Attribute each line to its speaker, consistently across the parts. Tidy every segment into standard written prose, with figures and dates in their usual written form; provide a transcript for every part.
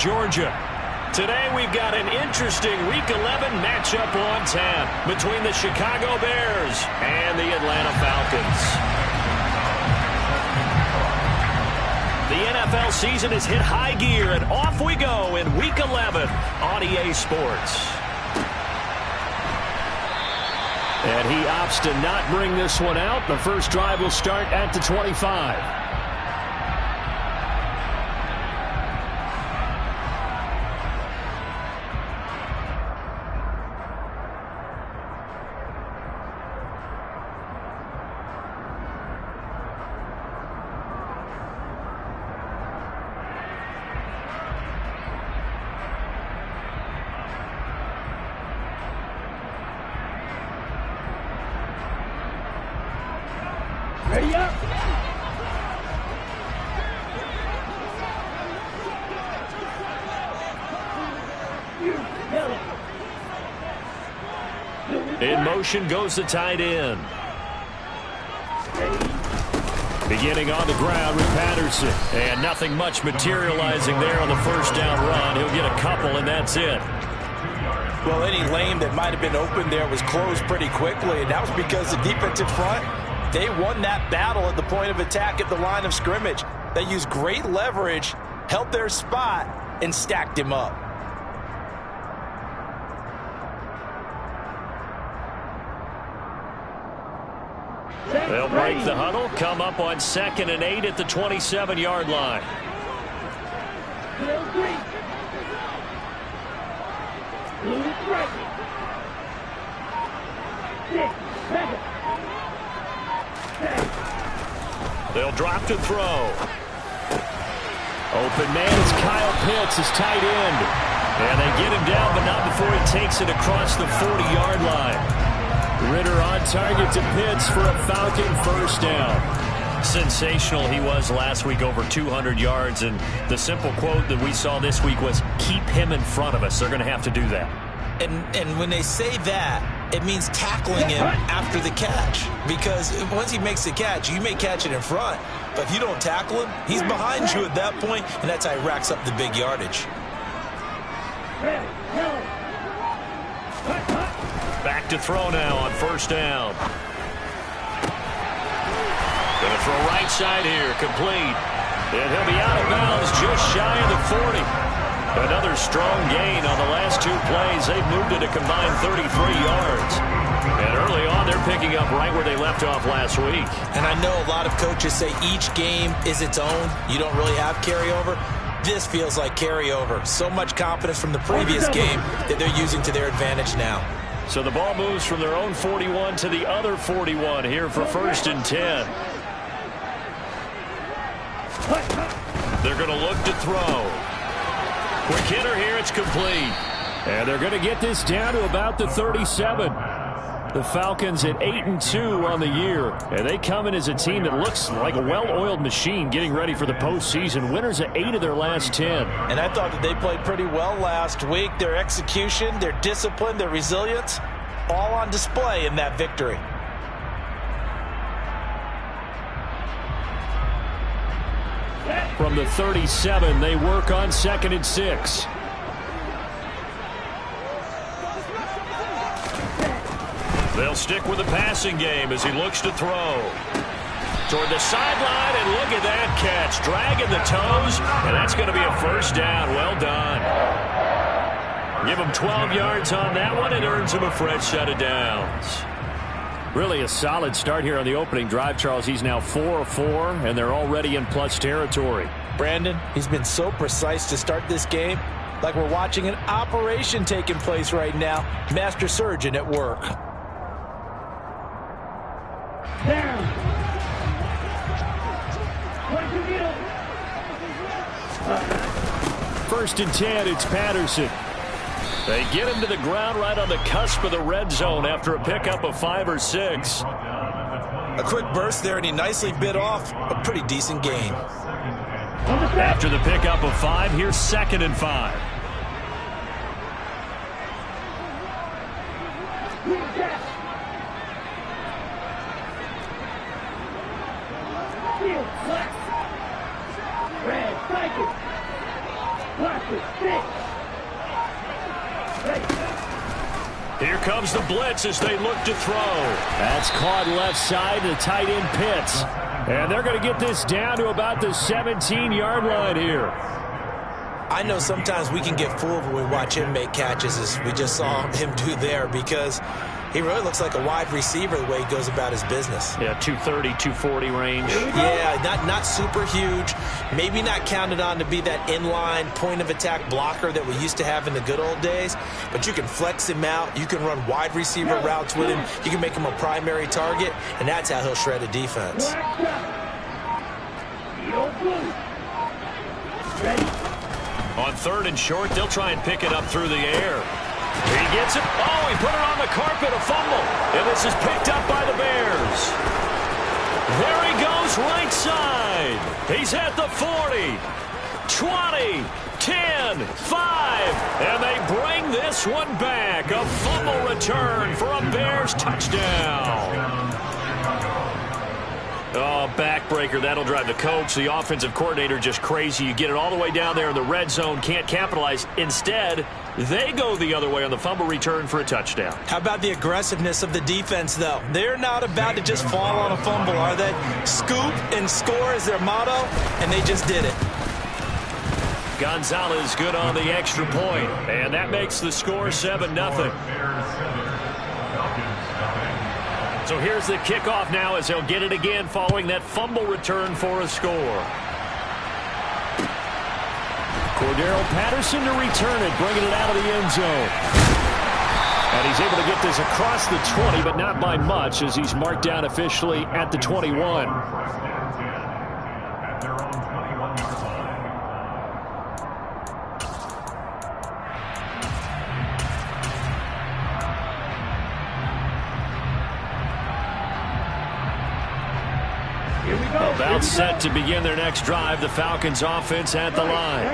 Speaker 1: Georgia. Today we've got an interesting Week 11 matchup on tap between the Chicago Bears and the Atlanta Falcons. The NFL season has hit high gear, and off we go in Week 11 on EA Sports. And he opts to not bring this one out. The first drive will start at the 25.
Speaker 2: Ready up.
Speaker 1: In motion goes the tight end. Beginning on the ground with Patterson. And nothing much materializing there on the first down run. He'll get a couple, and that's it.
Speaker 3: Well, any lane that might have been open there was closed pretty quickly, and that was because the defensive front, they won that battle at the point of attack at the line of scrimmage. They used great leverage, held their spot, and stacked him up.
Speaker 1: They'll break the huddle, come up on 2nd and 8 at the 27-yard line. They'll drop to throw. Open man is Kyle Pitts, his tight end. And they get him down, but not before he takes it across the 40-yard line. Ritter on target to Pitts for a Falcon first down. Sensational he was last week, over 200 yards. And the simple quote that we saw this week was, keep him in front of us. They're going to have to do that.
Speaker 3: And when they say that, it means tackling him after the catch. Because once he makes the catch, you may catch it in front. But if you don't tackle him, he's behind you at that point, and that's how he racks up the big yardage.
Speaker 1: Back to throw now on first down. Going to throw right side here, complete. And he'll be out of bounds just shy of the 40. Another strong gain on the last two plays. They've moved it a combined 33 yards. And early on, they're picking up right where they left off last week.
Speaker 3: And I know a lot of coaches say each game is its own. You don't really have carryover. This feels like carryover. So much confidence from the previous game that they're using to their advantage now.
Speaker 1: So the ball moves from their own 41 to the other 41 here for 1st and 10. They're going to look to throw. Quick hitter here, it's complete. And they're going to get this down to about the 37. The Falcons at 8-2 on the year. And they come in as a team that looks like a well-oiled machine getting ready for the postseason. Winners at 8 of their last 10.
Speaker 3: And I thought that they played pretty well last week. Their execution, their discipline, their resilience, all on display in that victory.
Speaker 1: From the 37, they work on 2nd and 6. They'll stick with the passing game as he looks to throw. Toward the sideline, and look at that catch. Dragging the toes, and that's going to be a first down. Well done. Give him 12 yards on that one. It earns him a fresh set of downs. Really a solid start here on the opening drive, Charles. He's now 4 of 4, and they're already in plus territory.
Speaker 3: Brandon, he's been so precise to start this game. Like we're watching an operation taking place right now. Master surgeon at work.
Speaker 1: First and 10, it's Patterson. They get him to the ground right on the cusp of the red zone after a pickup of 5 or 6.
Speaker 3: A quick burst there, and he nicely bit off a pretty decent gain.
Speaker 1: After the pickup of 5, here's 2nd and 5.
Speaker 2: Red,
Speaker 1: Here comes the blitz as they look to throw. That's caught left side to tight end Pitts. And they're going to get this down to about the 17-yard line here.
Speaker 3: I know sometimes we can get fooled when we watch him make catches, as we just saw him do there, because he really looks like a wide receiver the way he goes about his business.
Speaker 1: Yeah, 230, 240 range.
Speaker 3: Yeah, not super huge. Maybe not counted on to be that inline point-of-attack blocker that we used to have in the good old days, but you can flex him out. You can run wide receiver routes with him. You can make him a primary target, and that's how he'll shred a defense.
Speaker 1: On 3rd and short, they'll try and pick it up through the air. He gets it. Oh, he put it on the carpet, a fumble. And this is picked up by the Bears. There he goes right side. He's at the 40, 20, 10, 5. And they bring this one back. A fumble return for a Bears touchdown. Oh, backbreaker. That'll drive the coach, the offensive coordinator, just crazy. You get it all the way down there in the red zone, can't capitalize. Instead, they go the other way on the fumble return for a touchdown.
Speaker 3: How about the aggressiveness of the defense, though? They're not about to just fall on a fumble, are they? Scoop and score is their motto, and they just did it.
Speaker 1: Gonzalez good on the extra point, and that makes the score 7-0. So here's the kickoff now as they'll get it again following that fumble return for a score. Cordero Patterson to return it, bringing it out of the end zone. And he's able to get this across the 20, but not by much, as he's marked down officially at the 21. About set to begin their next drive, the Falcons offense at the line.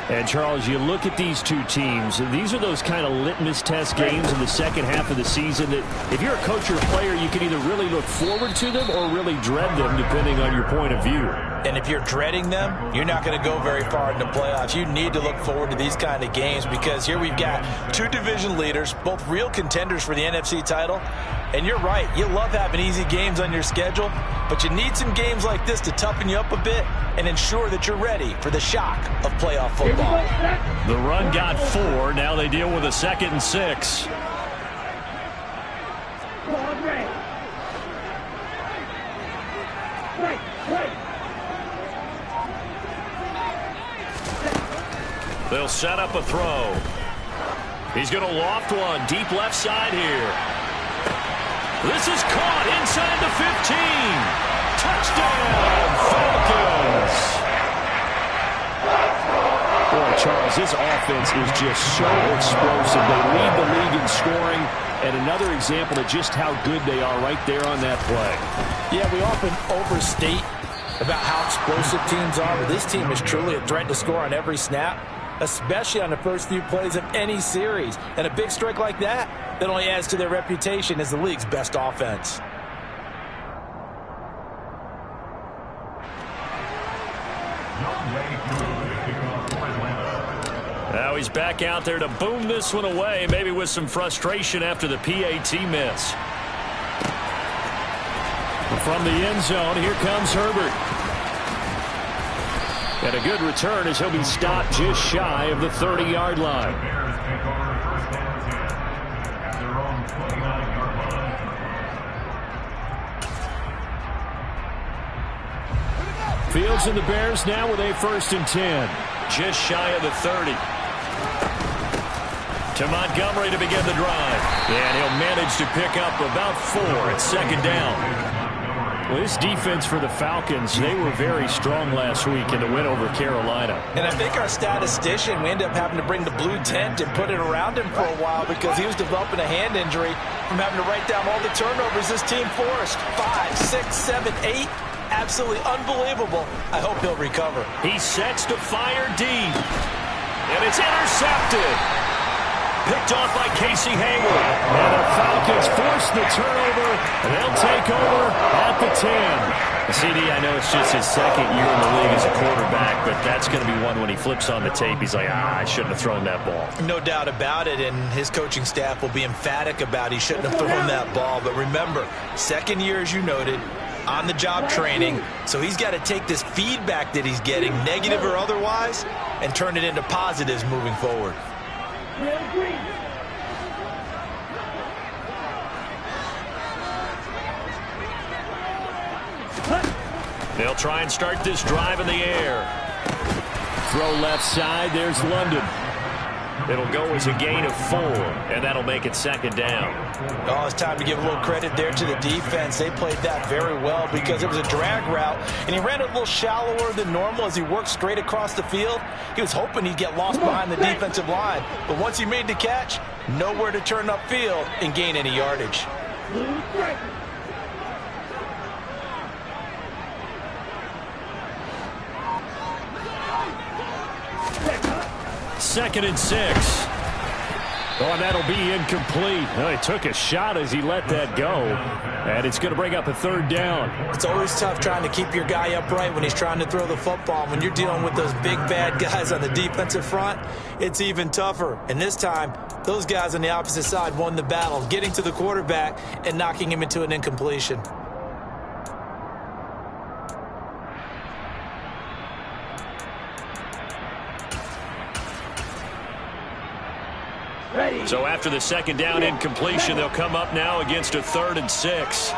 Speaker 1: And Charles, you look at these two teams, these are those kind of litmus test games in the second half of the season that if you're a coach or a player, you can either really look forward to them or really dread them depending on your point of view.
Speaker 3: And if you're dreading them, you're not going to go very far in the playoffs. You need to look forward to these kind of games because here we've got two division leaders, both real contenders for the NFC title. And you're right, you love having easy games on your schedule, but you need some games like this to toughen you up a bit and ensure that you're ready for the shock of playoff football.
Speaker 1: The run got 4. Now they deal with a 2nd and 6. They'll set up a throw. He's going to loft one deep left side here. This is caught inside the 15. Touchdown, Falcons. Boy, Charles, this offense is just so explosive. They lead the league in scoring, and another example of just how good they are right there on that play.
Speaker 3: Yeah, we often overstate about how explosive teams are, but this team is truly a threat to score on every snap, especially on the first few plays of any series. And a big strike like that only adds to their reputation as the league's best offense.
Speaker 1: Now he's back out there to boom this one away, maybe with some frustration after the PAT miss. From the end zone, here comes Herbert. And a good return as he'll be stopped just shy of the 30-yard line. Fields and the Bears now with a 1st and 10. Just shy of the 30. To Montgomery to begin the drive. And he'll manage to pick up about 4 at 2nd down. Well, this defense for the Falcons, they were very strong last week in the win over Carolina.
Speaker 3: And I think our statistician, we ended up having to bring the blue tent and put it around him for a while because he was developing a hand injury from having to write down all the turnovers this team forced. 5, 6, 7, 8. Absolutely unbelievable. I hope he'll recover.
Speaker 1: He sets to fire deep. And it's intercepted. Picked off by Casey Hayward. And the Falcons force the turnover. And they'll take over at the 10. CD, I know it's just his second year in the league as a quarterback, but that's going to be one when he flips on the tape, he's like, I shouldn't have thrown that ball.
Speaker 3: No doubt about it, and his coaching staff will be emphatic about he shouldn't have thrown that ball. But remember, second year, as you noted, on-the-job training, so he's got to take this feedback that he's getting, negative or otherwise, and turn it into positives moving forward.
Speaker 1: They'll try and start this drive in the air. Throw left side, there's London. It'll go as a gain of 4, and that'll make it second down.
Speaker 3: Oh, it's time to give a little credit there to the defense. They played that very well because it was a drag route, and he ran it a little shallower than normal as he worked straight across the field. He was hoping he'd get lost behind the defensive line, but once he made the catch, nowhere to turn upfield and gain any yardage.
Speaker 1: Second and 6. Oh, and that'll be incomplete. Well, he took a shot as he let that go, and it's going to bring up a third down.
Speaker 3: It's always tough trying to keep your guy upright when he's trying to throw the football. When you're dealing with those big, bad guys on the defensive front, it's even tougher. And this time, those guys on the opposite side won the battle, getting to the quarterback and knocking him into an incompletion.
Speaker 1: So after the second down incompletion, they'll come up now against a 3rd and 6.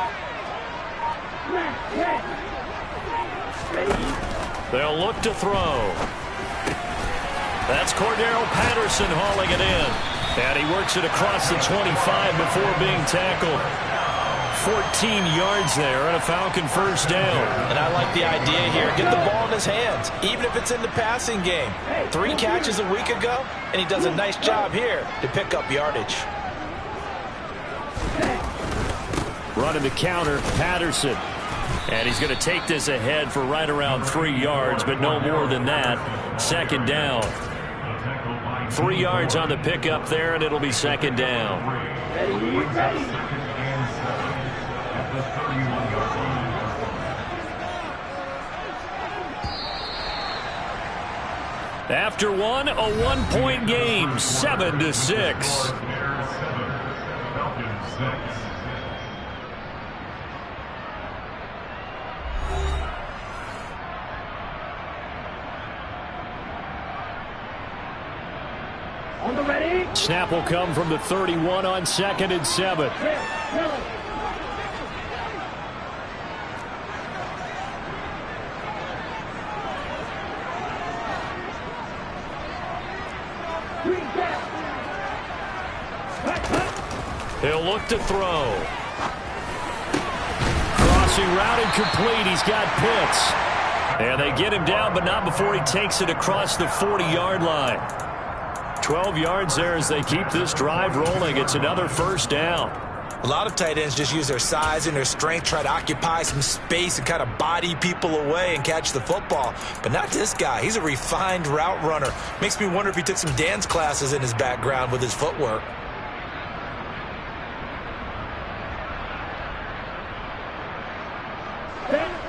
Speaker 1: They'll look to throw. That's Cordero Patterson hauling it in. And he works it across the 25 before being tackled. 14 yards there and a Falcon first down.
Speaker 3: And I like the idea here. Get the ball in his hands, even if it's in the passing game. 3 catches a week ago, and he does a nice job here to pick up yardage.
Speaker 1: Running the counter, Patterson. And he's going to take this ahead for right around 3 yards, but no more than that. Second down. 3 yards on the pickup there, and it'll be second down. After one, a 1-point game, 7-6. Snap will come from the 31 on 2nd and 7. He'll look to throw. Crossing route incomplete. He's got Pitts. And they get him down, but not before he takes it across the 40-yard line. 12 yards there as they keep this drive rolling. It's another first down.
Speaker 3: A lot of tight ends just use their size and their strength, try to occupy some space and kind of body people away and catch the football. But not this guy. He's a refined route runner. Makes me wonder if he took some dance classes in his background with his footwork.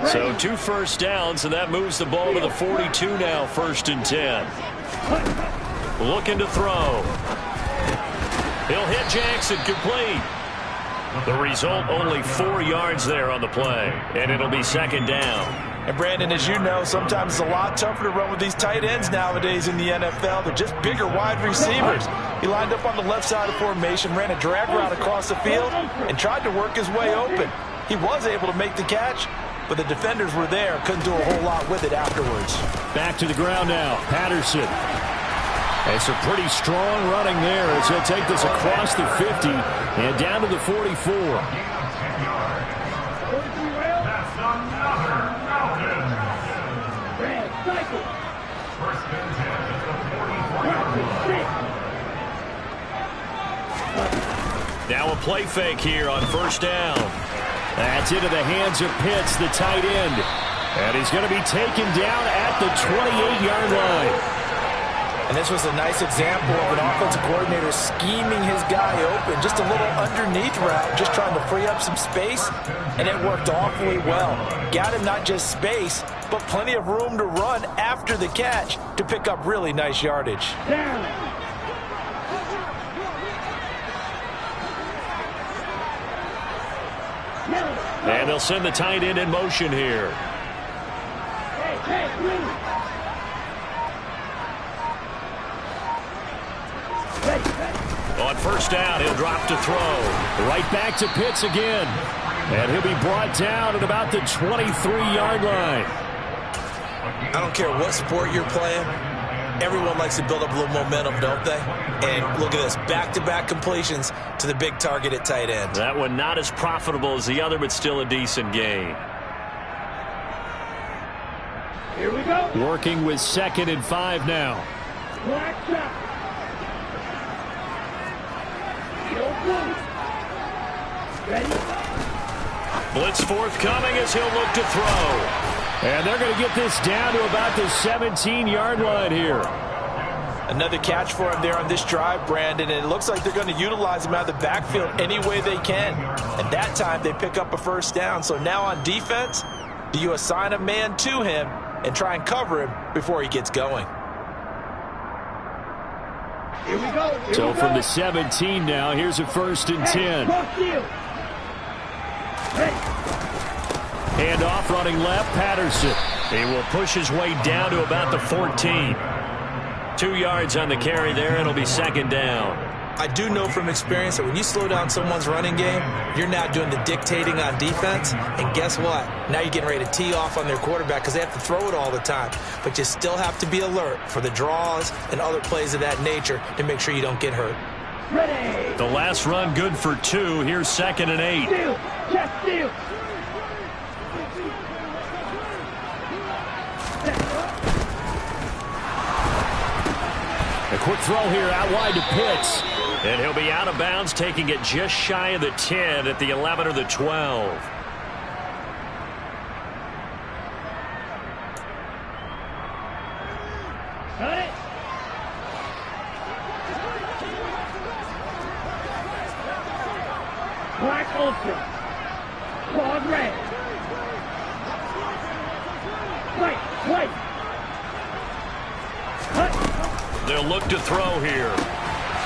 Speaker 1: So 2 first downs, and that moves the ball to the 42 now, 1st and 10. Looking to throw. He'll hit Jackson, complete. The result, only 4 yards there on the play, and it'll be second down.
Speaker 3: And Brandon, as you know, sometimes it's a lot tougher to run with these tight ends nowadays in the NFL. They're just bigger wide receivers. He lined up on the left side of formation, ran a drag route across the field, and tried to work his way open. He was able to make the catch, but the defenders were there, couldn't do a whole lot with it afterwards.
Speaker 1: Back to the ground now, Patterson. It's a pretty strong running there as he'll take this across the 50 and down to the 44. Now a play fake here on first down. That's into the hands of Pitts, the tight end. And he's going to be taken down at the 28-yard line.
Speaker 3: And this was a nice example of an offensive coordinator scheming his guy open. Just a little underneath route, just trying to free up some space, and it worked awfully well. Got him not just space, but plenty of room to run after the catch to pick up really nice yardage.
Speaker 1: And they'll send the tight end in motion here. On first down, he'll drop to throw. Right back to Pitts again. And he'll be brought down at about the 23-yard line.
Speaker 3: I don't care what sport you're playing. Everyone likes to build up a little momentum, don't they? And look at this, back-to-back completions to the big target at tight end.
Speaker 1: That one not as profitable as the other, but still a decent gain.
Speaker 2: Here we go.
Speaker 1: Working with 2nd and 5 now.
Speaker 2: Black shot. Ready?
Speaker 1: Blitz forthcoming as he'll look to throw. And they're going to get this down to about the 17-yard line here.
Speaker 3: Another catch for him there on this drive, Brandon, and it looks like they're going to utilize him out of the backfield any way they can. And that time they pick up a first down. So now on defense, do you assign a man to him and try and cover him before he gets going?
Speaker 2: Here we go.
Speaker 1: So from the 17 now, here's a 1st and 10. Hand off, running left, Patterson. He will push his way down to about the 14. 2 yards on the carry there. It'll be 2nd down.
Speaker 3: I do know from experience that when you slow down someone's running game, you're now doing the dictating on defense. And guess what? Now you're getting ready to tee off on their quarterback because they have to throw it all the time. But you still have to be alert for the draws and other plays of that nature to make sure you don't get hurt.
Speaker 2: Ready.
Speaker 1: The last run good for 2. Here's 2nd and 8.
Speaker 2: Steal. Just steal.
Speaker 1: A quick throw here out wide to Pitts. And he'll be out of bounds, taking it just shy of the 10 at the 11 or the 12.
Speaker 2: Got it. Black Ultra. Claude red. White.
Speaker 1: They'll look to throw here.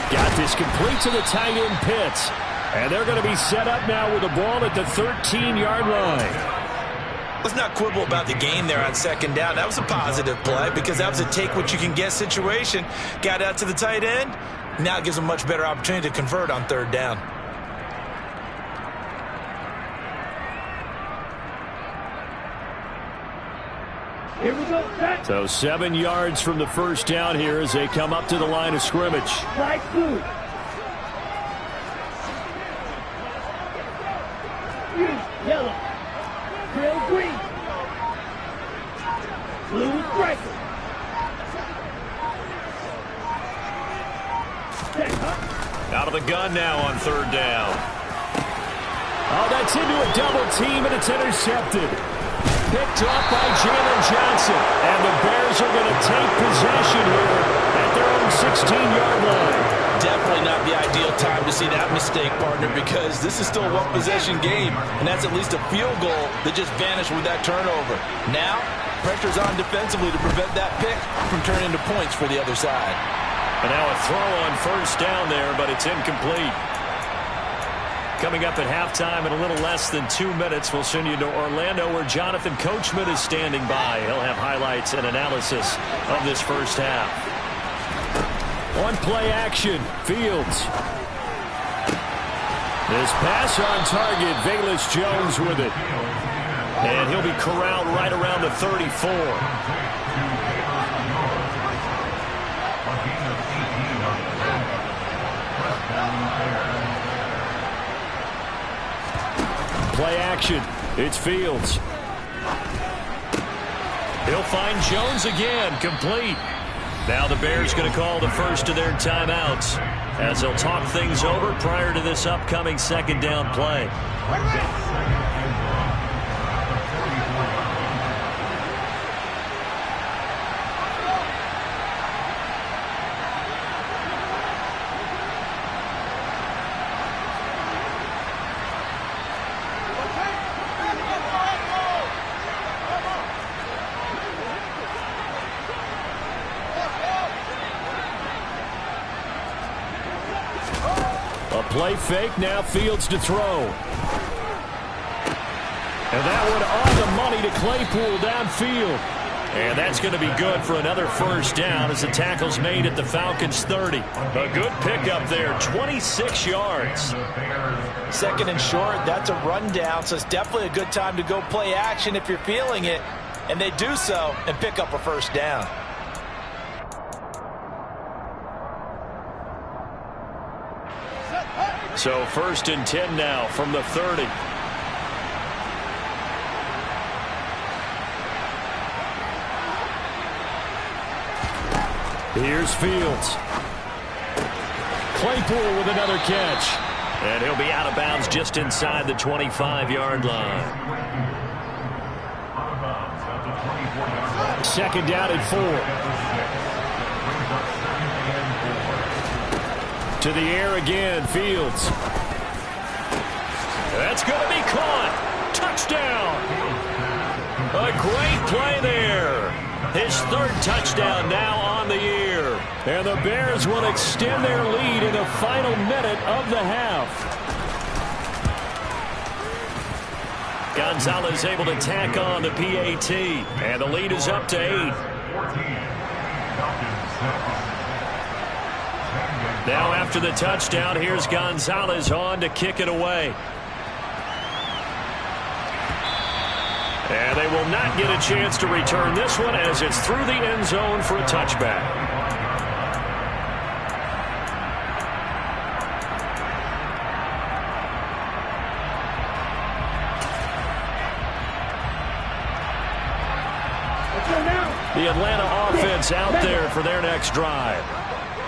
Speaker 1: Got this complete to the tight end Pitts. And they're going to be set up now with the ball at the 13-yard line.
Speaker 3: Let's not quibble about the gain there on 2nd down. That was a positive play because that was a take-what-you-can-get situation. Got out to the tight end. Now it gives them a much better opportunity to convert on 3rd down.
Speaker 2: Here we go. Set.
Speaker 1: So 7 yards from the first down here as they come up to the line of scrimmage.
Speaker 2: Black blue. Yellow. Grill green. Blue striker.
Speaker 1: Out of the gun now on 3rd down. Oh, that's into a double team, and it's intercepted. Picked off by Jalen Johnson. And the Bears are going to take possession here at their own 16-yard line.
Speaker 3: Definitely not the ideal time to see that mistake, partner, because this is still a one-possession game, and that's at least a field goal that just vanished with that turnover. Now, pressure's on defensively to prevent that pick from turning into points for the other side.
Speaker 1: And now a throw on 1st down there, but it's incomplete. Coming up at halftime in a little less than 2 minutes, we'll send you to Orlando where Jonathan Coachman is standing by. He'll have highlights and analysis of this first half. On play action, Fields. This pass on target, Velus Jones with it. And he'll be corralled right around the 34. Play action. It's Fields. He'll find Jones again, complete. Now the Bears going to call the first of their timeouts as they'll talk things over prior to this upcoming 2nd down play. Play fake, now Fields to throw. And that one on the money to Claypool downfield. And that's going to be good for another first down as the tackle's made at the Falcons' 30. A good pickup there, 26 yards.
Speaker 3: Second and short, that's a rundown, so it's definitely a good time to go play action if you're feeling it. And they do so and pick up a first down.
Speaker 1: So first and 10 now from the 30. Here's Fields. Claypool with another catch. And he'll be out of bounds just inside the 25-yard line. Second down and 4. To the air again, Fields. That's going to be caught. Touchdown. A great play there. His third touchdown now on the year. And the Bears will extend their lead in the final minute of the half. Gonzalez able to tack on the PAT. And the lead is up to 8. Now after the touchdown, here's Gonzalez on to kick it away. And they will not get a chance to return this one as it's through the end zone for a touchback. The Atlanta offense out there for their next drive.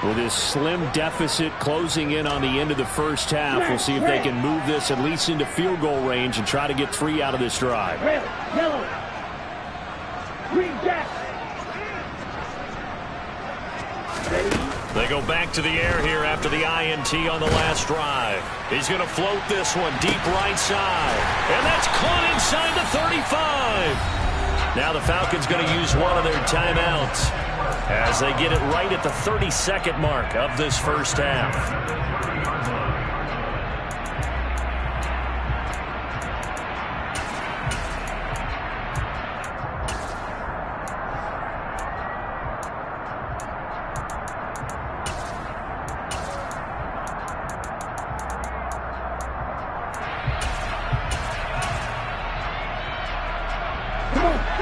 Speaker 1: With this slim deficit closing in on the end of the first half, we'll see if they can move this at least into field goal range and try to get 3 out of this drive.
Speaker 2: Red, yellow, green, jack.
Speaker 1: They go back to the air here after the INT on the last drive. He's going to float this one deep right side. And that's caught inside the 35. Now the Falcons going to use one of their timeouts as they get it right at the 32nd mark of this first half.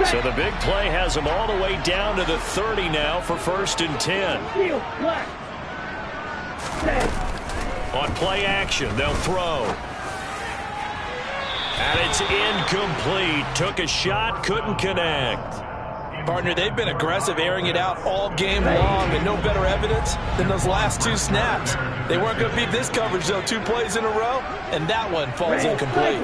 Speaker 1: So the big play has them all the way down to the 30 now for first and 10. On play action, they'll throw. And it's incomplete. Took a shot, couldn't connect.
Speaker 3: Partner, they've been aggressive, airing it out all game long, and no better evidence than those last 2 snaps. They weren't going to beat this coverage, though, 2 plays in a row, and that one falls incomplete.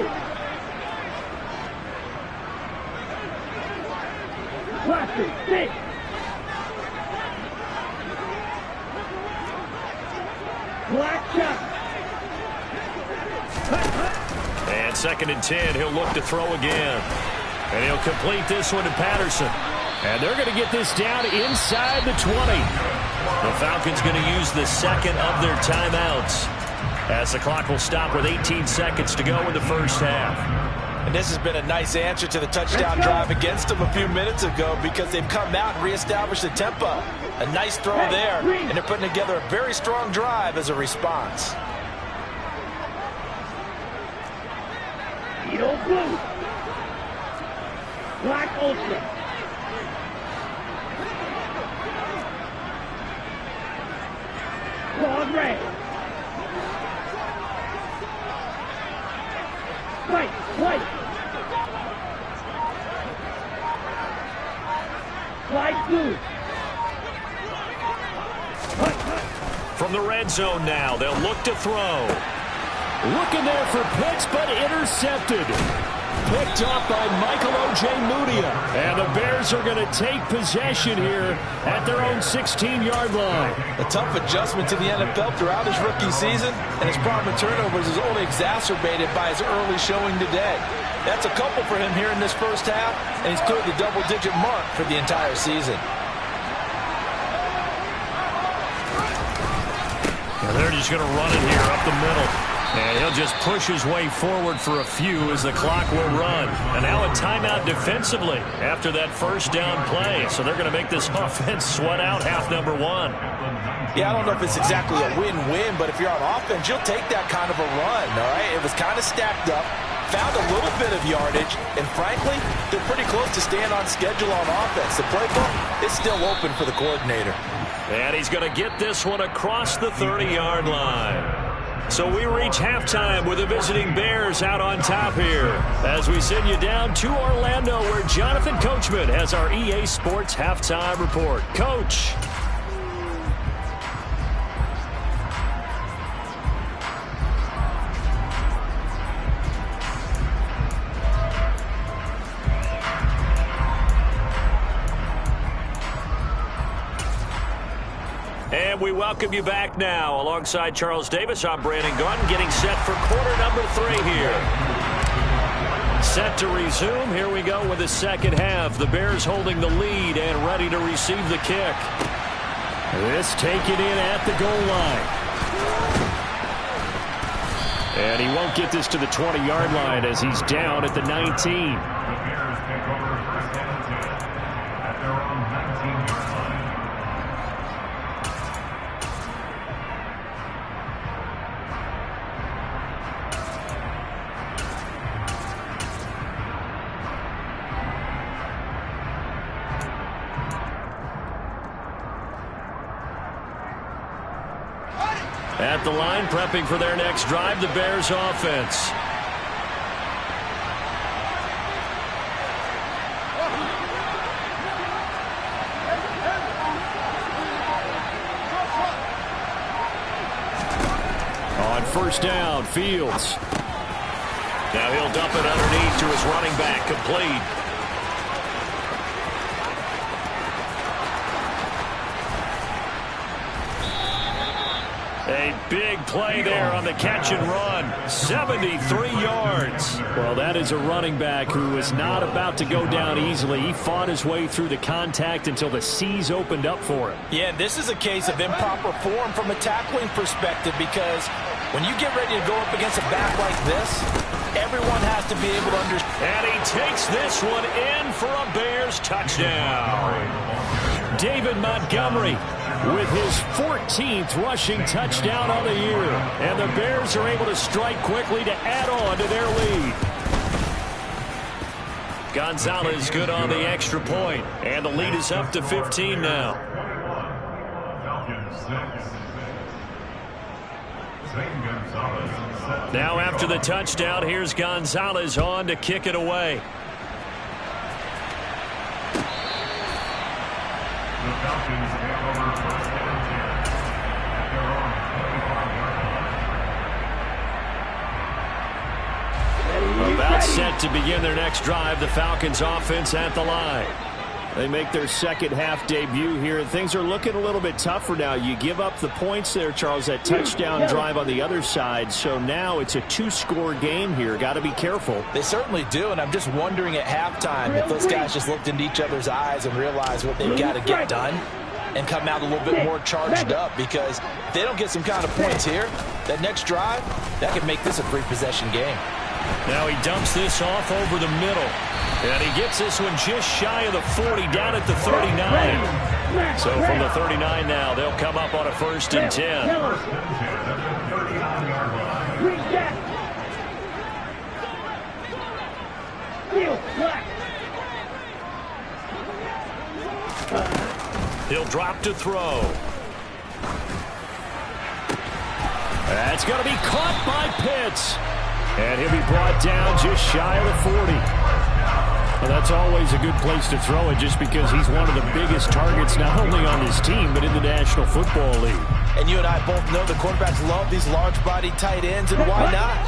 Speaker 1: And second and 10, he'll look to throw again. And he'll complete this one to Patterson. And they're going to get this down inside the 20. The Falcons going to use the second of their timeouts as the clock will stop with 18 seconds to go in the first half.
Speaker 3: And this has been a nice answer to the touchdown drive against them a few minutes ago because they've come out and reestablished the tempo. A nice throw there, and they're putting together a very strong drive as a response.
Speaker 2: Edo blue. Black ultra. Claude red. White, white. Light blue.
Speaker 1: From the red zone now, they'll look to throw. Looking there for Pitts, but intercepted. Picked up by Michael Ojemudia. And the Bears are going to take possession here at their own 16-yard line.
Speaker 3: A tough adjustment to the NFL throughout his rookie season, and his problem with turnovers is only exacerbated by his early showing today. That's a couple for him here in this first half, and he's cleared the double-digit mark for the entire season.
Speaker 1: And they're just going to run it here up the middle. And he'll just push his way forward for a few as the clock will run. And now a timeout defensively after that first down play. So they're going to make this offense sweat out half number one.
Speaker 3: Yeah, I don't know if it's exactly a win-win, but if you're on offense, you'll take that kind of a run, all right? It was kind of stacked up, found a little bit of yardage, and frankly, they're pretty close to staying on schedule on offense. The playbook is still open for the coordinator.
Speaker 1: And he's going to get this one across the 30-yard line. So we reach halftime with the visiting Bears out on top here as we send you down to Orlando where Jonathan Coachman has our EA Sports halftime report. Coach. And we welcome you back now. Alongside Charles Davis, I'm Brandon Gaudin getting set for quarter number 3 here. Set to resume. Here we go with the second half. The Bears holding the lead and ready to receive the kick. This taken in at the goal line. And he won't get this to the 20-yard line as he's down at the 19. At the line, prepping for their next drive, the Bears offense. On first down, Fields. Now he'll dump it underneath to his running back, complete. A big play there on the catch and run. 73 yards. Well, that is a running back who is not about to go down easily. He fought his way through the contact until the C's opened up for him.
Speaker 3: Yeah, this is a case of improper form from a tackling perspective because when you get ready to go up against a back like this, everyone has to be able to understand.
Speaker 1: And he takes this one in for a Bears touchdown. David Montgomery with his 14th rushing touchdown on the year. And the Bears are able to strike quickly to add on to their lead. Gonzalez good on the extra point. And the lead is up to 15 now. Now after the touchdown, here's Gonzalez on to kick it away. About set to begin their next drive, the Falcons offense at the line. They make their second half debut here, and things are looking a little bit tougher now. You give up the points there, Charles, that touchdown drive on the other side. So now it's a 2-score game here. Got to be careful.
Speaker 3: They certainly do, and I'm just wondering at halftime if those guys just looked into each other's eyes and realized what they've got to get done and come out a little bit more charged up, because if they don't get some kind of points here, that next drive, that could make this a 3-possession game.
Speaker 1: Now he dumps this off over the middle. And he gets this one just shy of the 40, down at the 39. So from the 39 now, they'll come up on a 1st and 10. He'll drop to throw. That's going to be caught by Pitts. And he'll be brought down just shy of the 40. Well, that's always a good place to throw it, just because he's one of the biggest targets not only on his team but in the National Football League.
Speaker 3: And you and I both know the quarterbacks love these large-bodied tight ends, and why not?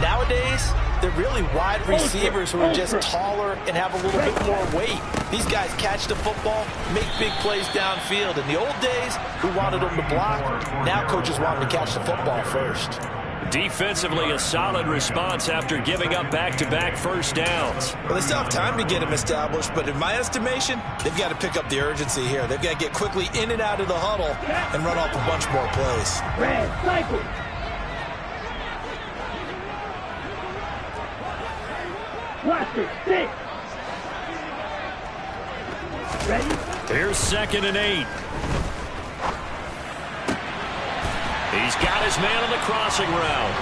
Speaker 3: Nowadays, they're really wide receivers who are just taller and have a little bit more weight. These guys catch the football, make big plays downfield. In the old days, we wanted them to block. Now coaches want them to catch the football first.
Speaker 1: Defensively, a solid response after giving up back-to-back first downs.
Speaker 3: Well, they still have time to get them established, but in my estimation, they've got to pick up the urgency here. They've got to get quickly in and out of the huddle and run off a bunch more plays.
Speaker 2: Red, cycle. Blaster, 6. Ready?
Speaker 1: Here's 2nd and 8. He's got his man on the crossing route.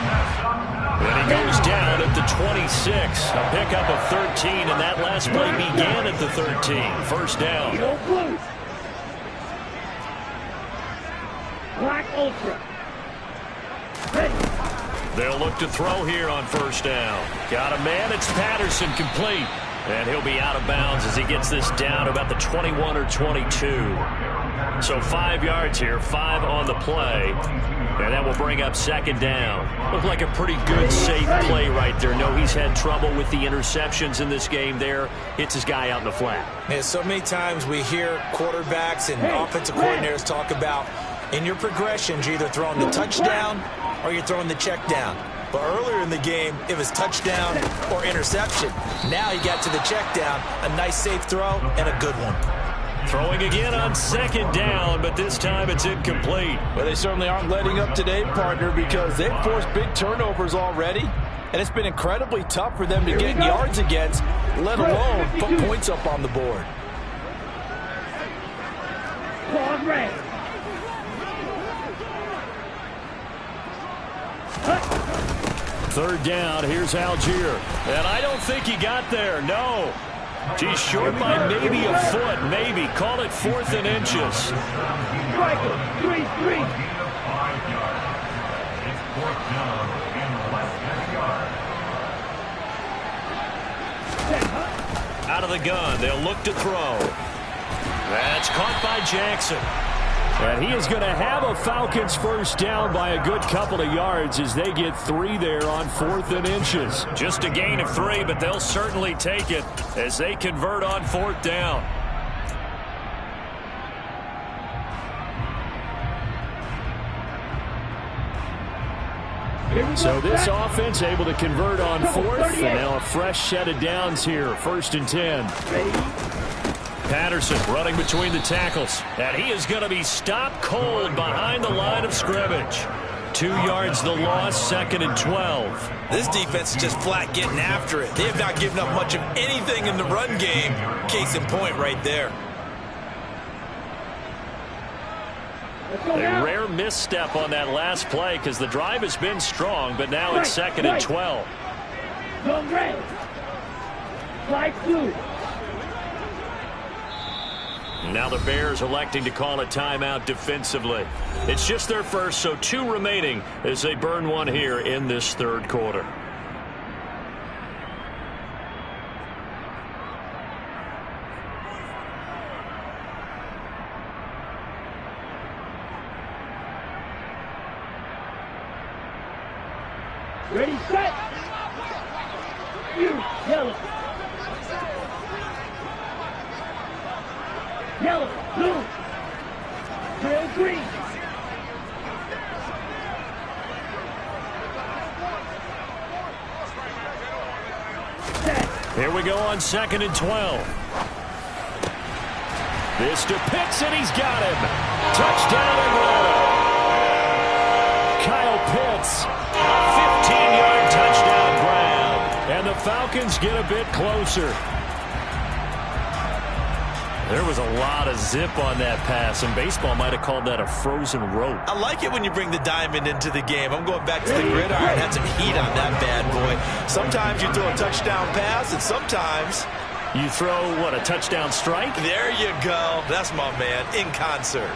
Speaker 1: And he goes down at the 26. A pickup of 13, and that last play began at the 13. First down.
Speaker 2: Go blue. Black Ultra. Ready.
Speaker 1: They'll look to throw here on first down. Got a man. It's Patterson, complete. And he'll be out of bounds as he gets this down about the 21 or 22. So 5 yards here, 5 on the play. And that will bring up 2nd down. Looked like a pretty good, safe play right there. No, he's had trouble with the interceptions in this game there. Hits his guy out in the flat.
Speaker 3: Yeah, so many times we hear quarterbacks and offensive coordinators talk about in your progressions, you're either throwing the touchdown or you're throwing the check down. But earlier in the game, it was touchdown or interception. Now he got to the check down, a nice safe throw, and a good one.
Speaker 1: Throwing again on 2nd down, but this time it's incomplete.
Speaker 3: Well, they certainly aren't letting up today, partner, because they've forced big turnovers already. And it's been incredibly tough for them to get yards against, let alone put points up on the board.
Speaker 2: Claw red.
Speaker 1: 3rd down, here's Algier. And I don't think he got there, no. He's short by maybe a foot, maybe. Call it 4th and inches.
Speaker 2: Striker, 3-3.
Speaker 1: Out of the gun, they'll look to throw. That's caught by Jackson. And he is going to have a Falcons first down by a good couple of yards as they get 3 there on 4th and inches. Just a gain of 3, but they'll certainly take it as they convert on 4th down. So this offense able to convert on 4th, and now a fresh set of downs here, 1st and 10. Patterson running between the tackles, and he is going to be stopped cold behind the line of scrimmage. 2 yards the loss, 2nd and 12.
Speaker 3: This defense is just flat getting after it. They have not given up much of anything in the run game. Case in point right there.
Speaker 1: A rare misstep on that last play because the drive has been strong, but now it's 2nd and 12.
Speaker 2: Go red. Flag blue.
Speaker 1: Now the Bears electing to call a timeout defensively. It's just their first, so 2 remaining as they burn one here in this 3rd quarter.
Speaker 2: Ready, set. You, yellow. Yellow, blue. Trail green. Set.
Speaker 1: Here we go on 2nd and 12. This to Pitts, and he's got him. Touchdown Atlanta. Kyle Pitts, a 15-yard touchdown grab. And the Falcons get a bit closer. There was a lot of zip on that pass, and baseball might have called that a frozen rope.
Speaker 3: I like it when you bring the diamond into the game. I'm going back to the gridiron. Had some heat on that bad boy. Sometimes you throw a touchdown pass, and sometimes
Speaker 1: you throw, what, a touchdown strike?
Speaker 3: There you go. That's my man, in concert.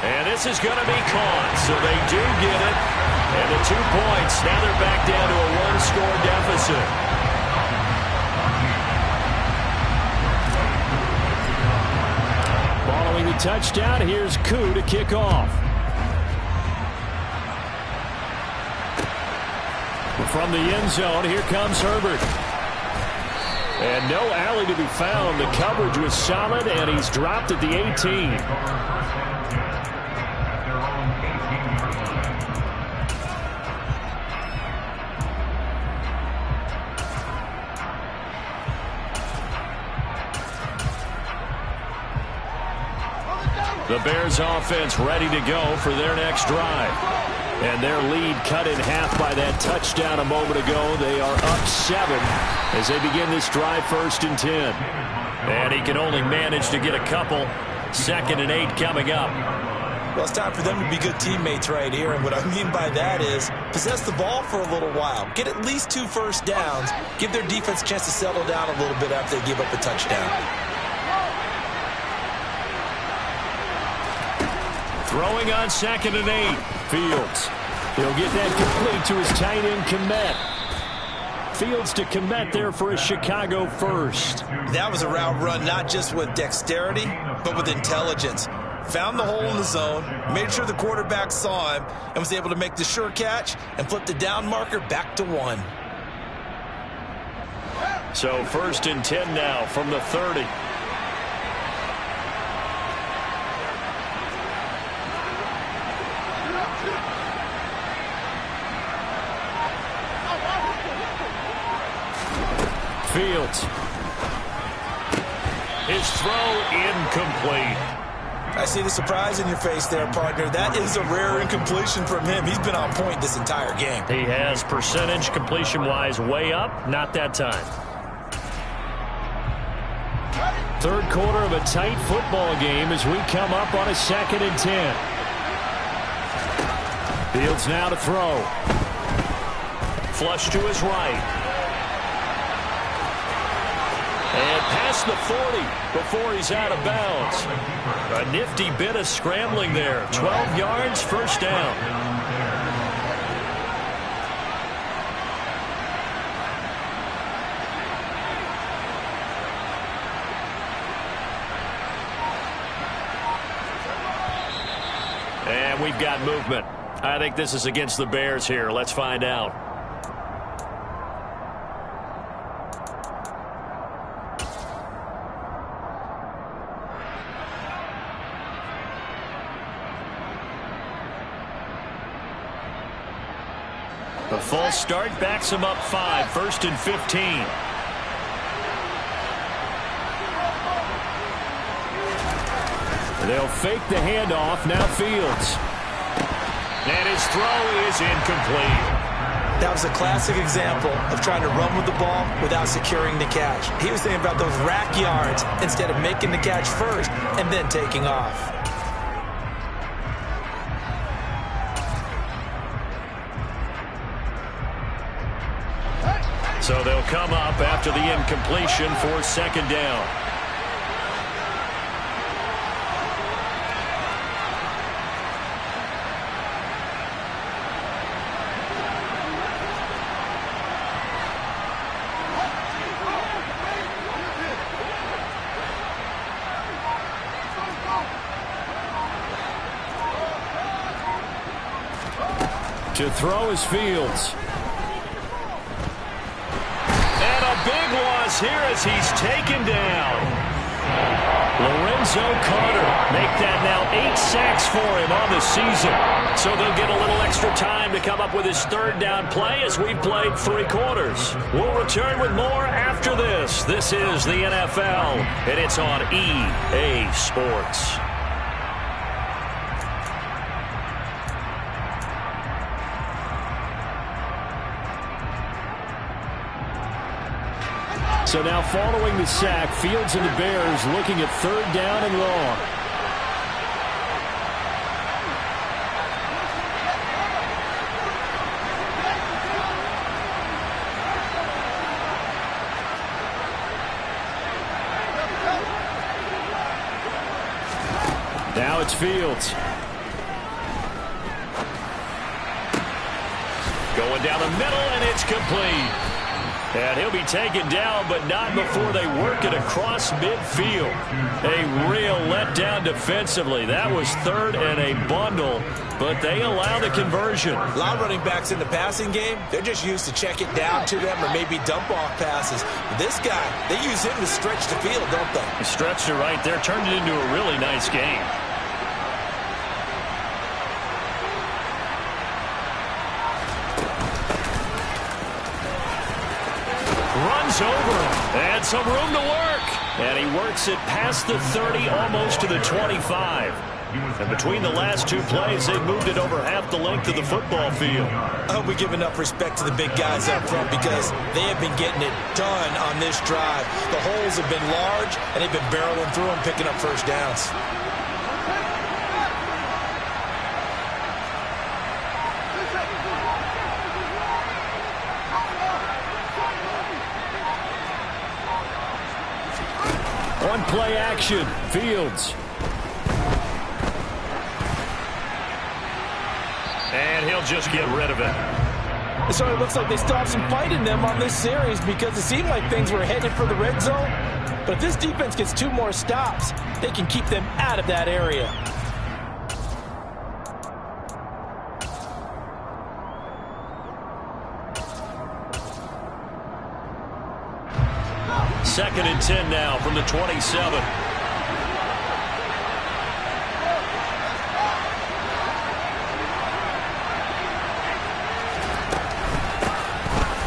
Speaker 1: And this is going to be caught, so they do get it. And the 2 points, now they're back down to a 1-score deficit. Following the touchdown, here's Koo to kick off. from the end zone. Here comes Herbert. And no alley to be found. The coverage was solid, and he's dropped at the 18. The Bears offense ready to go for their next drive. And their lead cut in half by that touchdown a moment ago. They are up 7 as they begin this drive, 1st and 10. And he can only manage to get a couple. 2nd and 8 coming up.
Speaker 3: Well, it's time for them to be good teammates right here. And what I mean by that is possess the ball for a little while. Get at least 2 first downs. Give their defense a chance to settle down a little bit after they give up a touchdown.
Speaker 1: Throwing on 2nd and 8. Fields. He'll get that complete to his tight end, Kmet. Fields to Kmet there for a Chicago first.
Speaker 3: That was a route run not just with dexterity, but with intelligence. Found the hole in the zone, made sure the quarterback saw him, and was able to make the sure catch and flip the down marker back to 1.
Speaker 1: So 1st and 10 now from the 30. Fields. His throw incomplete.
Speaker 3: I see the surprise in your face there, partner. That is a rare incompletion from him. He's been on point this entire game.
Speaker 1: He has percentage completion-wise way up. Not that time. 3rd quarter of a tight football game as we come up on a 2nd and 10. Fields now to throw. Flush to his right. And past the 40 before he's out of bounds. A nifty bit of scrambling there. 12 yards, 1st down. And we've got movement. I think this is against the Bears here. Let's find out. The false start backs him up 5, 1st and 15. They'll fake the handoff. Now Fields. And his throw is incomplete.
Speaker 3: That was a classic example of trying to run with the ball without securing the catch. He was thinking about those rack yards instead of making the catch first and then taking off.
Speaker 1: So they'll come up after the incompletion for 2nd down. To throw is Fields. Big loss here as he's taken down. Lorenzo Carter make that now 8 sacks for him on the season. So they'll get a little extra time to come up with his 3rd down play as we've played 3 quarters. We'll return with more after this. This is the NFL, and it's on EA Sports. So now following the sack, Fields and the Bears looking at 3rd down and long. Now it's Fields. Going down the middle, and it's complete. And he'll be taken down, but not before they work it across midfield. A real letdown defensively. That was third and a bundle, but they allow the conversion.
Speaker 3: A lot of running backs in the passing game, they're just used to check it down to them or maybe dump off passes. This guy, they use him to stretch the field, don't they?
Speaker 1: He stretched it right there, turned it into a really nice game. Runs over and some room to work. And he works it past the 30, almost to the 25. And between the last two plays, they moved it over half the length of the football field.
Speaker 3: I hope we give enough respect to the big guys up front because they have been getting it done on this drive. The holes have been large, and they've been barreling through them, picking up first downs.
Speaker 1: On play action, Fields. And he'll just get rid of it.
Speaker 3: So it looks like they still have some fight in them on this series because it seemed like things were headed for the red zone. But if this defense gets 2 more stops, they can keep them out of that area.
Speaker 1: Second and 10 now from the 27.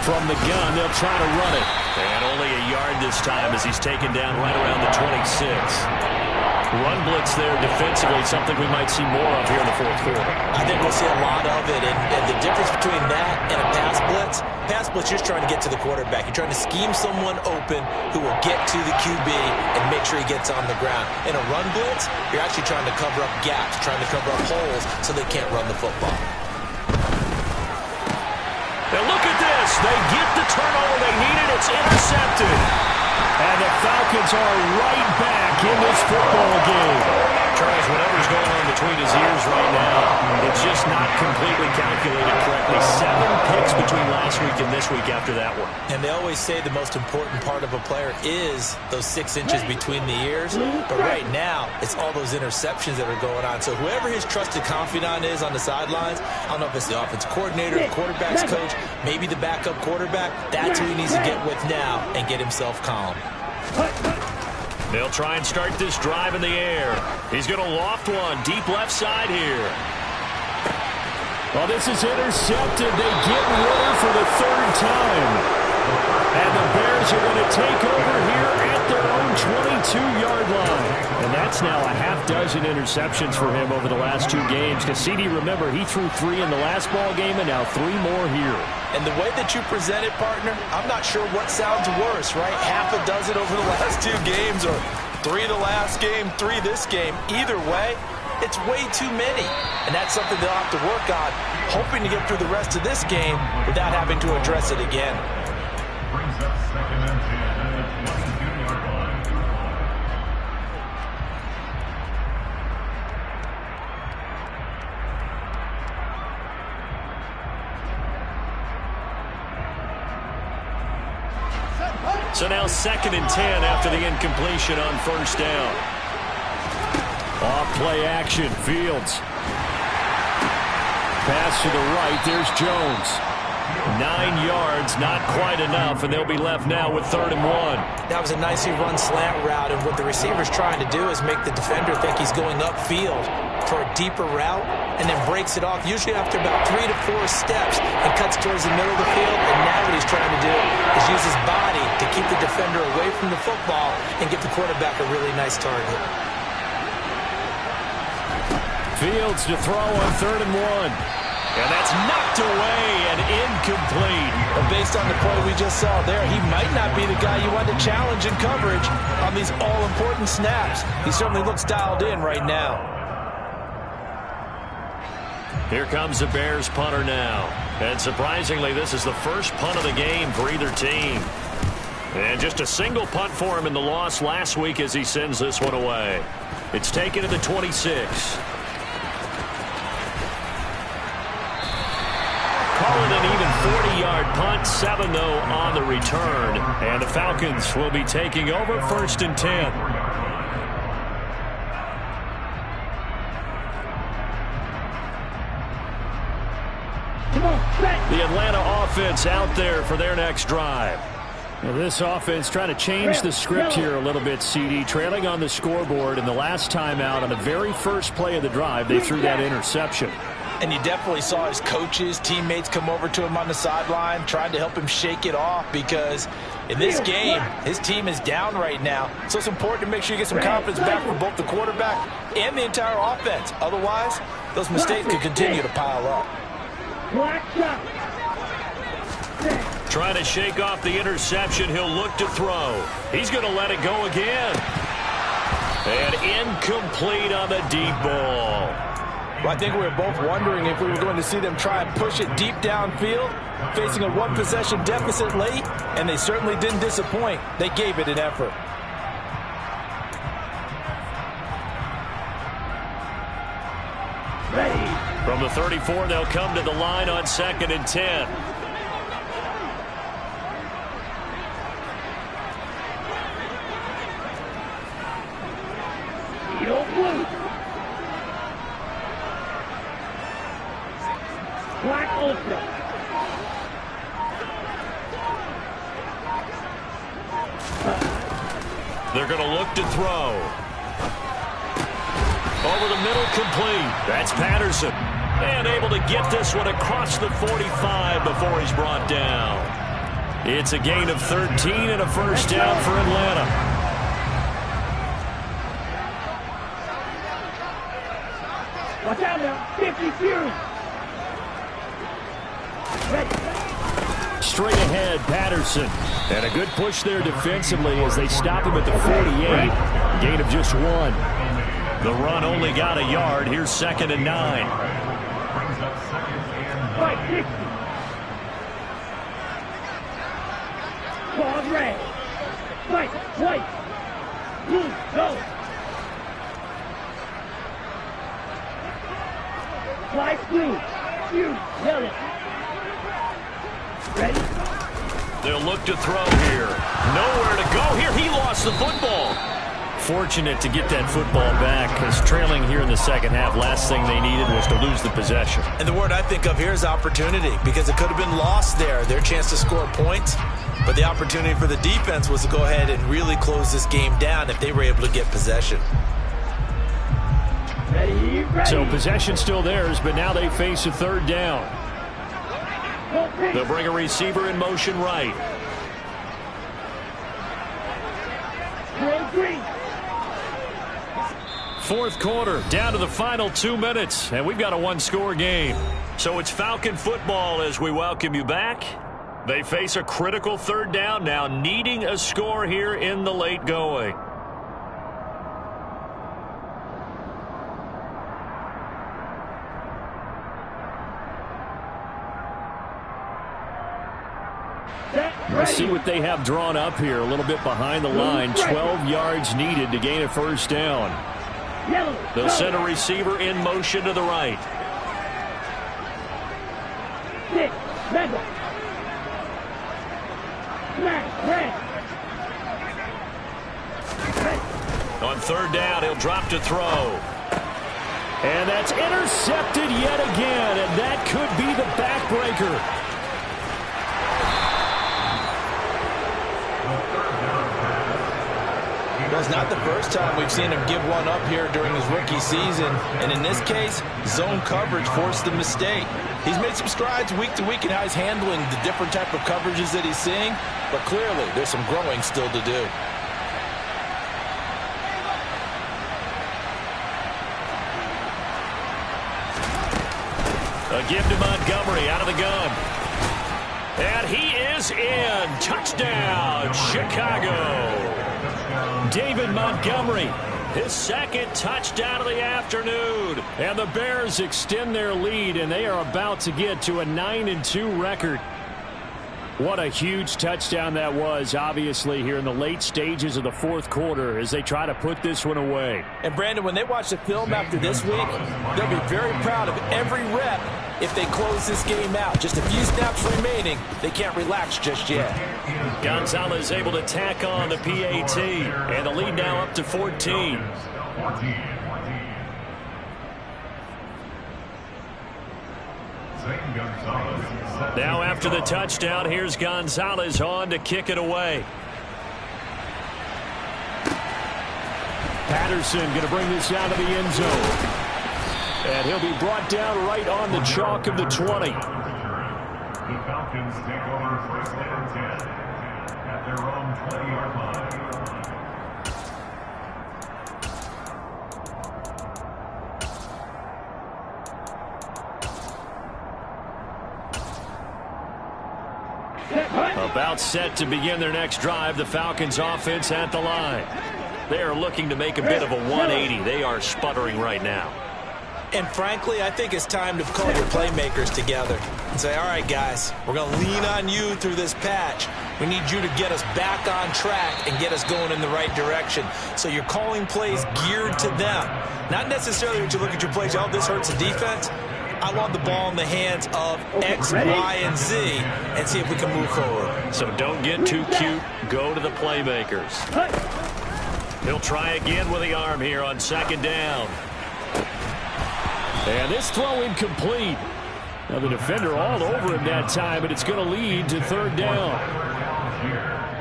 Speaker 1: From the gun, they'll try to run it. And only a yard this time as he's taken down right around the 26. Run blitz there defensively, something we might see more of here in the fourth quarter.
Speaker 3: I think we'll see a lot of it, and the difference between that and a pass blitz, you're just trying to get to the quarterback. You're trying to scheme someone open who will get to the QB and make sure he gets on the ground. In a run blitz, you're actually trying to cover up gaps, trying to cover up holes so they can't run the football.
Speaker 1: Now look at this. They get the turnover they needed. It's intercepted. And the Falcons are right back in this football game. Charles, whatever's going on between his ears right now, it's just not completely calculated correctly. 7 picks between last week and this week after that one.
Speaker 3: And they always say the most important part of a player is those 6 inches between the ears. But right now, it's all those interceptions that are going on. So whoever his trusted confidant is on the sidelines, I don't know if it's the offensive coordinator, the quarterback's coach, maybe the backup quarterback, that's who he needs to get with now and get himself calm.
Speaker 1: They'll try and start this drive in the air. He's going to loft one deep left side here. Well, this is intercepted. They get Ritter for the 3rd time. And the Bears are going to take over here at their own 22-yard line. And that's now a half-dozen interceptions for him over the last 2 games. Because CD, remember, he threw 3 in the last ball game and now 3 more here.
Speaker 3: And the way that you present it, partner, I'm not sure what sounds worse, right? Half a dozen over the last 2 games or 3 the last game, 3 this game. Either way, it's way too many. And that's something they'll have to work on, hoping to get through the rest of this game without having to address it again.
Speaker 4: Brings up 2nd and 10 at the 22-yard line.
Speaker 1: So now 2nd and 10 after the incompletion on 1st down. Off play action, Fields. Pass to the right, there's Jones. 9 yards, not quite enough, and they'll be left now with 3rd and 1.
Speaker 3: That was a nicely run slant route, and what the receiver's trying to do is make the defender think he's going upfield for a deeper route, and then breaks it off, usually after about 3 to 4 steps, and cuts towards the middle of the field. And now what he's trying to do is use his body to keep the defender away from the football and give the quarterback a really nice target.
Speaker 1: Fields to throw on 3rd and 1. And that's knocked away and incomplete.
Speaker 3: But based on the play we just saw there, he might not be the guy you want to challenge in coverage on these all-important snaps. He certainly looks dialed in right now.
Speaker 1: Here comes the Bears punter now. And surprisingly, this is the first punt of the game for either team. And just a single punt for him in the loss last week as he sends this one away. It's taken to the 26. Call it an even 40 yards. 20-yard punt, 7 though on the return. And the Falcons will be taking over 1st and 10. The Atlanta offense out there for their next drive.
Speaker 5: Well, this offense trying to change the script here a little bit, CD. Trailing on the scoreboard, and the last time out on the very first play of the drive, they threw that interception.
Speaker 3: And you definitely saw his coaches, teammates come over to him on the sideline, trying to help him shake it off, because in this game, his team is down right now. So it's important to make sure you get some confidence back from both the quarterback and the entire offense. Otherwise, those mistakes could continue to pile up.
Speaker 1: Trying to shake off the interception. He'll look to throw. He's going to let it go again. And incomplete on the deep ball.
Speaker 3: Well, I think we were both wondering if we were going to see them try and push it deep downfield, facing a one-possession deficit late, and they certainly didn't disappoint. They gave it an effort.
Speaker 1: From the 34, they'll come to the line on 2nd and 10.
Speaker 2: Black Ultra.
Speaker 1: They're going to look to throw. Over the middle, complete. That's Patterson. And able to get this one across the 45 before he's brought down. It's a gain of 13 and a 1st down for Atlanta.
Speaker 2: Watch out now. 50 Fury.
Speaker 5: Straight ahead, Patterson. And a good push there defensively as they stop him at the 48. Gain of just 1.
Speaker 1: The run only got a yard. Here's 2nd and 9.
Speaker 2: Fight 60. Claws red. Fight white. Blue, go. Flight blue. You, yellow. Ready?
Speaker 1: They'll look to throw here. Nowhere to go here. He lost the football.
Speaker 5: Fortunate to get that football back, because trailing here in the second half, last thing they needed was to lose the possession.
Speaker 3: And the word I think of here is opportunity, because it could have been lost there, their chance to score points. But the opportunity for the defense was to go ahead and really close this game down if they were able to get possession.
Speaker 2: Ready, ready.
Speaker 5: So possession still theirs, but now they face a 3rd down.
Speaker 1: They'll bring a receiver in motion right.
Speaker 2: Green.
Speaker 1: 4th quarter, down to the final 2 minutes, and we've got a 1-score game. So it's Falcon football as we welcome you back. They face a critical 3rd down now, needing a score here in the late going.
Speaker 5: Let's see what they have drawn up here. A little bit behind the line. 12 yards needed to gain a 1st down.
Speaker 1: They'll send a receiver in motion to the right.
Speaker 2: 6, Mega. Smash, red.
Speaker 1: On 3rd down, he'll drop to throw.
Speaker 5: And that's intercepted yet again, and that could be the backbreaker.
Speaker 3: Well, it's not the first time we've seen him give one up here during his rookie season. And in this case, zone coverage forced the mistake. He's made some strides week to week in how he's handling the different type of coverages that he's seeing. But clearly, there's some growing still to do.
Speaker 1: A give to Montgomery out of the gun. And he is in. Touchdown, Chicago.
Speaker 5: David Montgomery,
Speaker 1: his 2nd touchdown of the afternoon.
Speaker 5: And the Bears extend their lead, and they are about to get to a 9-2 record. What a huge touchdown that was, obviously, here in the late stages of the 4th quarter as they try to put this one away.
Speaker 3: And, Brandon, when they watch the film after this week, they'll be very proud of every rep if they close this game out. Just a few snaps remaining. They can't relax just yet.
Speaker 5: Gonzalez able to tack on the PAT, and the lead now up to 14. Now after the touchdown, here's Gonzalez on to kick it away. Patterson going to bring this out of the end zone. And he'll be brought down right on the chalk of the 20.
Speaker 4: The Falcons take over first and 10 at their own 20-yard line.
Speaker 5: About set to begin their next drive. The Falcons offense at the line. They are looking to make a bit of a 180. They are sputtering right now.
Speaker 3: And frankly, I think it's time to call your playmakers together and say, all right, guys, we're going to lean on you through this patch. We need you to get us back on track and get us going in the right direction. So you're calling plays geared to them. Not necessarily that you look at your plays, oh, this hurts the defense. I want the ball in the hands of X, Y, and Z and see if we can move forward.
Speaker 5: So don't get too cute. Go to the playmakers. He'll try again with the arm here on second down. And this throw incomplete. Now the defender all over him that time, but it's going to lead to third down.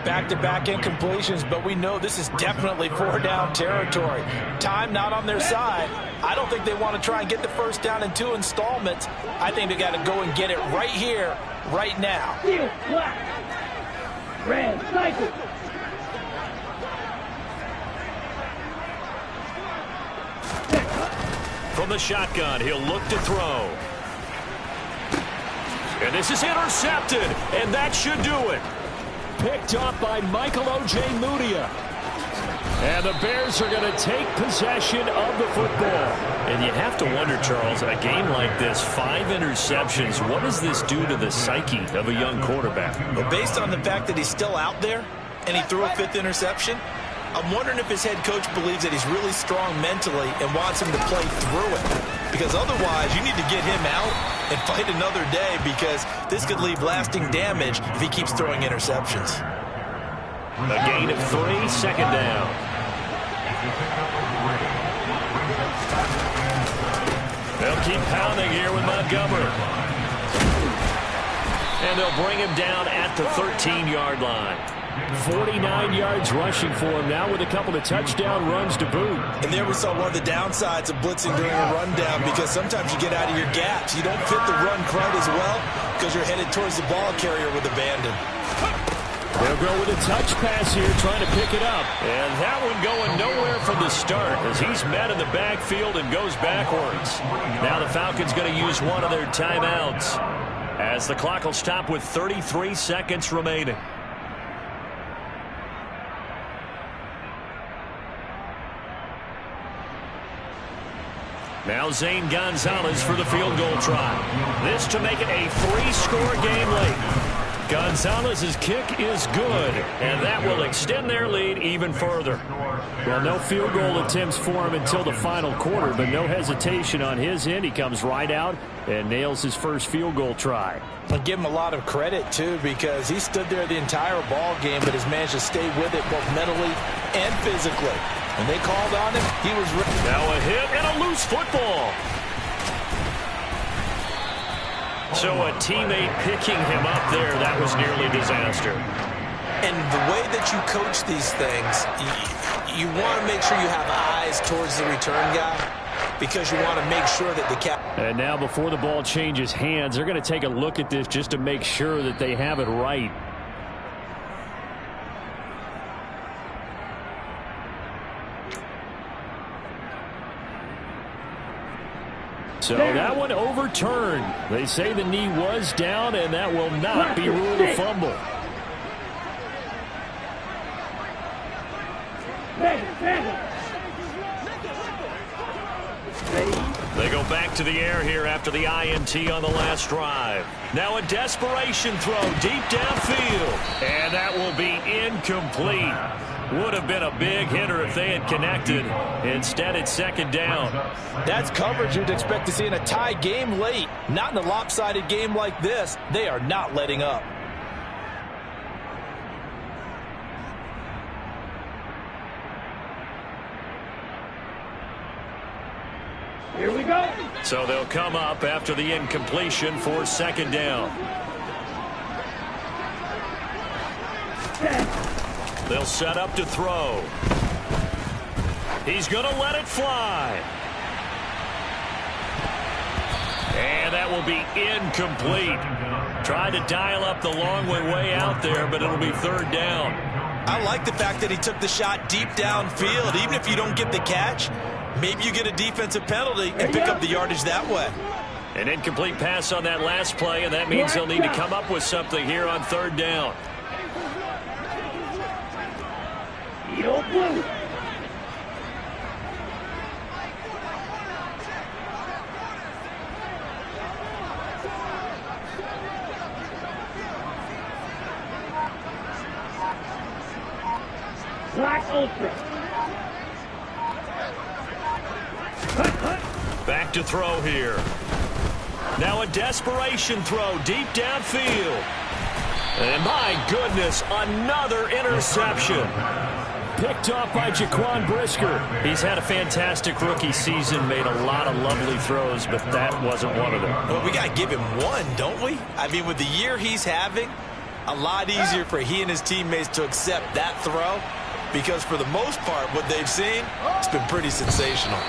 Speaker 3: Back-to-back incompletions, but we know this is definitely four-down territory. Time not on their side. I don't think they want to try and get the first down in 2 installments. I think they got to go and get it right here, right now.
Speaker 2: Red cycle.
Speaker 5: From the shotgun, he'll look to throw. And this is intercepted, and that should do it. Picked up by Michael O.J. Mudia. And the Bears are going to take possession of the football. And you have to wonder, Charles, a game like this, 5 interceptions, what does this do to the psyche of a young quarterback?
Speaker 3: But based on the fact that he's still out there and he threw a 5th interception, I'm wondering if his head coach believes that he's really strong mentally and wants him to play through it. Because otherwise, you need to get him out and fight another day, because this could leave lasting damage if he keeps throwing interceptions.
Speaker 5: A gain of 3, second down. They'll keep pounding here with Montgomery. And they'll bring him down at the 13-yard line. 49 yards rushing for him now with a couple of touchdown runs to boot.
Speaker 3: And there we saw one of the downsides of blitzing during a rundown, because sometimes you get out of your gaps. You don't fit the run quite as well because you're headed towards the ball carrier with abandon.
Speaker 5: They'll go with a touch pass here, trying to pick it up. And that one going nowhere from the start as he's met in the backfield and goes backwards. Now the Falcons going to use one of their timeouts as the clock will stop with 33 seconds remaining. Now Zane Gonzalez for the field goal try. This to make it a 3-score game late. Gonzalez's kick is good, and that will extend their lead even further. Well, no field goal attempts for him until the final quarter, but no hesitation on his end. He comes right out and nails his first field goal try.
Speaker 3: I give him a lot of credit, too, because he stood there the entire ball game, but has managed to stay with it both mentally and physically. When they called on him, he was ready.
Speaker 5: Now a hit and a loose football. So a teammate picking him up there, that was nearly disaster.
Speaker 3: And the way that you coach these things, you want to make sure you have eyes towards the return guy, because you want to make sure that the cap.
Speaker 5: And now before the ball changes hands, they're going to take a look at this just to make sure that they have it right. So that one overturned. They say the knee was down, and that will not be ruled a fumble. They go back
Speaker 1: to the air here after the INT on the last drive. Now a desperation throw deep downfield. And that will be incomplete. Would have been a big hitter if they had connected. Instead, it's second down.
Speaker 3: That's coverage you'd expect to see in a tie game late. Not in a lopsided game like this. They are not letting up.
Speaker 2: Here we go.
Speaker 1: So they'll come up after the incompletion for second down. They'll set up to throw. He's going to let it fly. And that will be incomplete. Tried to dial up the long way out there, but it'll be third down.
Speaker 3: I like the fact that he took the shot deep downfield. Even if you don't get the catch, maybe you get a defensive penalty and pick up the yardage that way.
Speaker 1: An incomplete pass on that last play, and that means they'll need to come up with something here on third down.
Speaker 2: Yo, blue. Black Ultra.
Speaker 1: Back to throw here. Now a desperation throw deep downfield. And my goodness, another interception.
Speaker 5: Picked off by Jaquan Brisker.
Speaker 1: He's had a fantastic rookie season, made a lot of lovely throws, but that wasn't one of them.
Speaker 3: Well, we got to give him one, don't we? I mean, with the year he's having, a lot easier for he and his teammates to accept that throw because for the most part, what they've seen, it's been pretty sensational.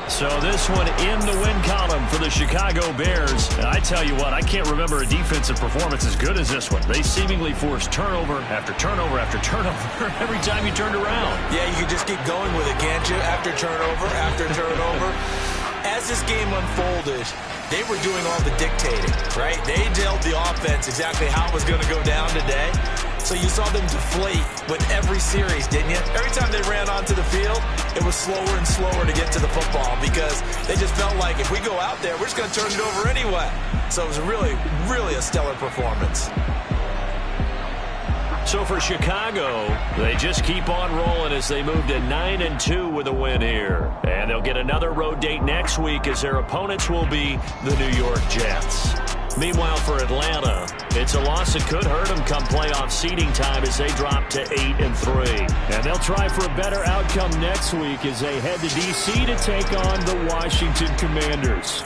Speaker 1: So this one in the win column for the Chicago Bears. And I tell you what, I can't remember a defensive performance as good as this one. They seemingly forced turnover after turnover after turnover every time you turned around.
Speaker 3: Yeah, you can just keep going with it, can't you? After turnover. As this game unfolded, they were doing all the dictating, right? They told the offense exactly how it was going to go down today. So you saw them deflate with every series, didn't you? Every time they ran onto the field, it was slower and slower to get to the football because they just felt like if we go out there, we're just going to turn it over anyway. So it was really, really a stellar performance.
Speaker 1: So for Chicago, they just keep on rolling as they move to 9-2 with a win here. And they'll get another road date next week as their opponents will be the New York Jets. Meanwhile, for Atlanta, it's a loss that could hurt them come playoff seeding time as they drop to 8-3.
Speaker 5: And they'll try for a better outcome next week as they head to D.C. to take on the Washington Commanders.